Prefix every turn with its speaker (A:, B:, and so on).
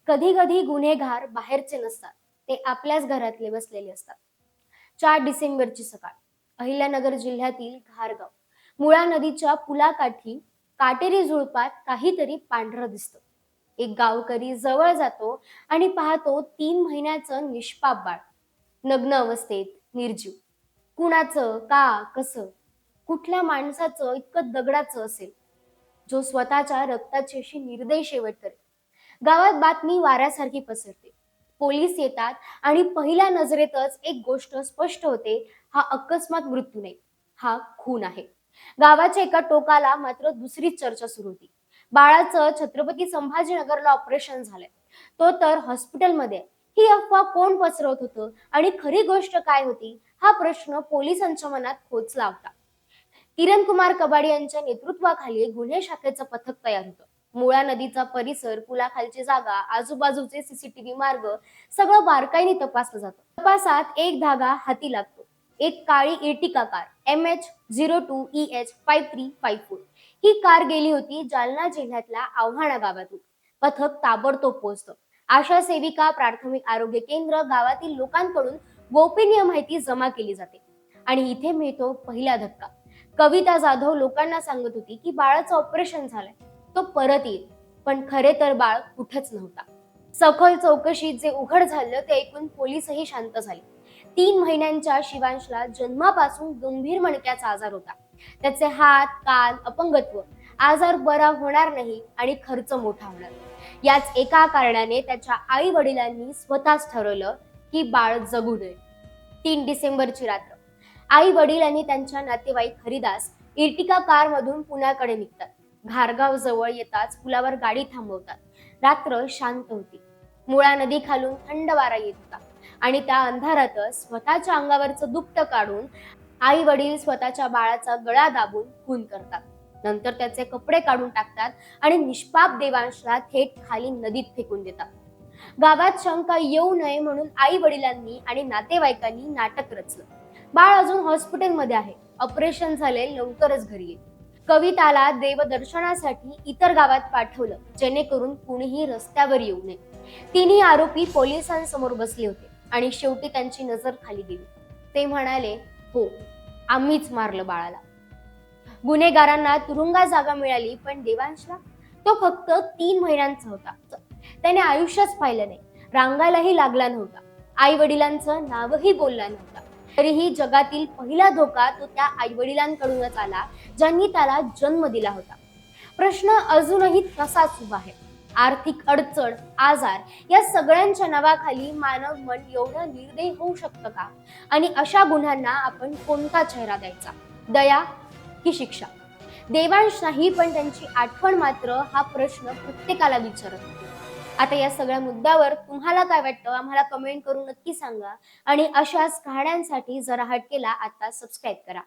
A: कधी कधी गुन्हेगार बाहेरचे नसतात, ते आपल्याच घरातले बसलेले असतात. 4 डिसेंबरची सकाळ, अहिल्यानगर जिल्ह्यातील घारगाव मुळा नदीच्या पुलाकाठी काटेरी झुळपात काहीतरी पांढरं दिसतं. एक गावकरी जवळ जातो आणि पाहतो 3 महिन्याचं निष्पाप बाळ, नग्न अवस्थेत, निर्जीव. कुणाचं, का, कसं, कुठल्या माणसाचं इतकं दगडाचं असेल, जो स्वतःच्या रक्ताची अशी निर्दयी शेवट करेल. गावात बातमी वाऱ्यासारखी पसरते. पोलीस येतात आणि पहिल्या नजरेतच एक गोष्ट स्पष्ट होते: हा अकस्मात मृत्यू नाही, हा खून आहे. गावाच्या एका टोकाला मात्र दुसरीच चर्चा सुरू होती. बाळाचं छत्रपती संभाजीनगरला ऑपरेशन झालंय, तो तर हॉस्पिटलमध्ये आहे. ही अफवा कोण पसरवत होतं आणि खरी गोष्ट काय होती, हा प्रश्न पोलिसांच्या मनात खोचला होता. किरण कुमार कबाडी यांच्या नेतृत्वाखाली गुन्हे शाखेचं पथक तयार होतं. मुळा नदीचा परिसर, पुलाखालची जागा, आजूबाजूचे सीसीटीव्ही मार्ग सगळं बारकाईने तपासलं जातं. तपासात एक धागा हाती लागतो: एक काळी इर्टिका कार, MH02EH5354. ही कार गेली होती जालना जिल्ह्यातल्या आव्हाणा गावातून. पथक ताबडतोब पोहोचतं. आशा सेविका, प्राथमिक आरोग्य केंद्र, गावातील लोकांकडून गोपनीय माहिती जमा केली जाते. आणि इथे मिळतो पहिला धक्का. कविता जाधव लोकांना सांगत होती की बाळाचं ऑपरेशन झालंय, तो परत येईल. पण खरे तर बाळ कुठंच नव्हता. सखोल चौकशीत जे उघड झालं ते ऐकून पोलीसही शांत झाले. 3 महिन्यांच्या शिवांशला जन्मापासून गंभीर मणक्याचा आजार होता. त्याचे हात, कान, अपंगत्व, आजार बरा होणार नाही आणि खर्च मोठा होणार. याच एका कारणाने त्याच्या आई वडिलांनी स्वतःच ठरवलं की बाळ जगू नये. 3 डिसेंबरची रात्र, आई वडील आणि त्यांच्या नातेवाईक हरिदास इर्टिका कार मधून पुण्याकडे निघतात. घारगाव जवळ येताच पुलावर गाडी थांबवतात. रात्र शांत होती. मुळा नदी खालून थंड वारा येत होता आणि त्या अंधारातच स्वतःच्या अंगावरचं दुपटं काढून आई वडील स्वतःच्या बाळाचा गळा दाबून खून करतात. नंतर त्याचे कपडे काढून टाकतात आणि निष्पाप देवांशला थेट खाली नदीत फेकून देतात. गावात शंका येऊ नये म्हणून आई वडिलांनी आणि नातेवाईकांनी नाटक रचलं. बाळ अजून हॉस्पिटलमध्ये आहे, ऑपरेशन झाले, लवकरच घरी येईल. कविताला देवदर्शनासाठी इतर गावात पाठवलं, जेणेकरून कुणीही रस्त्यावर येऊ नये. तिन्ही आरोपी पोलिसांसमोर बसले होते आणि शेवटी त्यांची नजर खाली गेली. ते म्हणाले, हो, आम्हीच मारलं बाळाला. गुन्हेगारांना तुरुंगात जागा मिळाली, पण देवांशला, तो फक्त 3 महिन्यांचा होता. त्याने आयुष्यच पाहिलं नाही, रांगायलाही लागला नव्हता, आई वडिलांचं नावही बोलला नव्हता. तरीही जगातील पहिला धोका तो त्या आई वडिलांकडूनच आला, ज्यांनी त्याला जन्म दिला होता. प्रश्न अजूनही तसाच उभा आहे. आर्थिक अडचण, आजार या सगळ्यांच्या नावाखाली मानव मन एवढं निर्दयी होऊ शकतं का? आणि अशा गुन्ह्यांना आपण कोणता चेहरा द्यायचा? दया की शिक्षा? देवांश नाही, पण त्यांची आठवण मात्र हा प्रश्न प्रत्येकाला विचारत होती. आता या सगळ्या मुद्द्यावर तुम्हाला काय वाटतं, आम्हाला कमेंट करून नक्की सांगा. आणि अशाच कहाण्यांसाठी जरा हटकेला आता सबस्क्राईब करा.